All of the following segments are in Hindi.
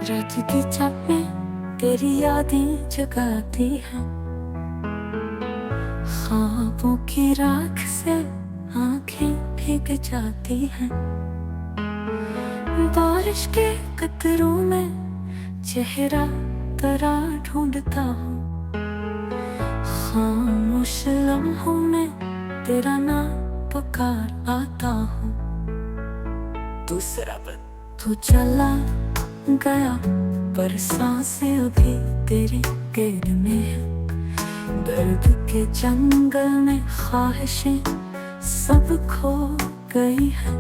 रात की चाहतें तेरी यादें जगाती हैं, ख्वाबों की राख से आंखें भीग जाती हैं। बारिश के कतरों में चेहरा तेरा ढूंढता हूँ, खामोश लम्हों में तेरा नाम पुकार आता हूँ। दूसरा बन तू चला गया पर सांसें अभी तेरी गेड़ में है। दर्द के जंगल में ख्वाहिशें सब खो गई है।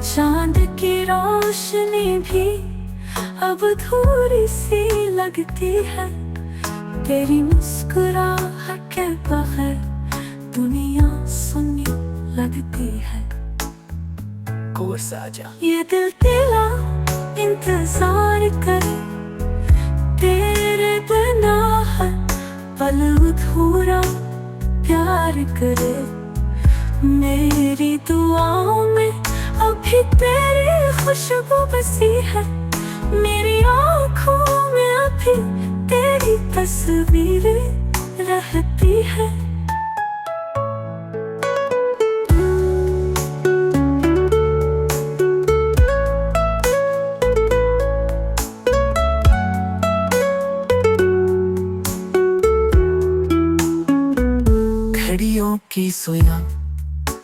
चांद की रोशनी भी अब थोड़ी सी लगती है। तेरी मुस्कुराहट के बगैर दुनिया सुनी लगती है। कोर्स आजा ये दिल तेरा इंतजार करे, तेरे बिना है पल अधूरा प्यार करे। मेरी दुआओं में अभी तेरी खुशबू बसी है, मेरी आँखों में अभी तेरी तस्वीरें रहती है। घड़ियों की सुइयां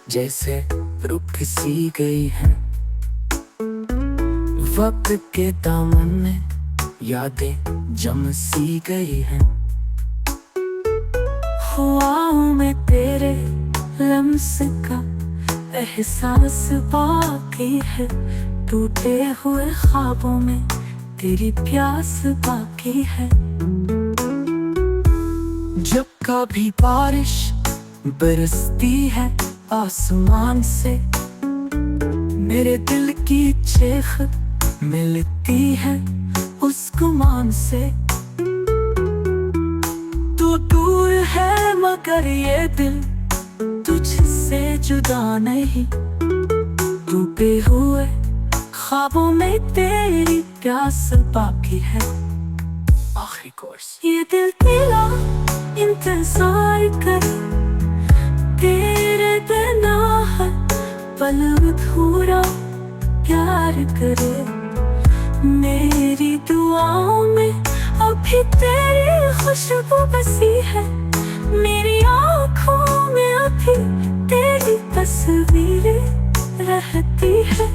जैसे रुक सी गई हैं, वक्त के दामन में यादें जम सी गई हैं। ख्वाबों में तेरे लम्स का एहसास बाकी है, टूटे हुए ख्वाबों में तेरी प्यास बाकी है। जब कभी बारिश बरसती है आसमान से, मेरे दिल की चीख मिलती है उस गुमान से। तू दूर है मगर ये दिल तुझसे जुदा नहीं, डूबे हुए ख्वाबों में तेरी प्यास बाकी है। आखिरी कोर्स ये दिल तेरा इंतजार करे, तेरे बिना है पल अधूरा प्यार करे। मेरी दुआओं में अभी तेरी खुशबू बसी है, मेरी आँखों में अभी तेरी तस्वीरें रहती है।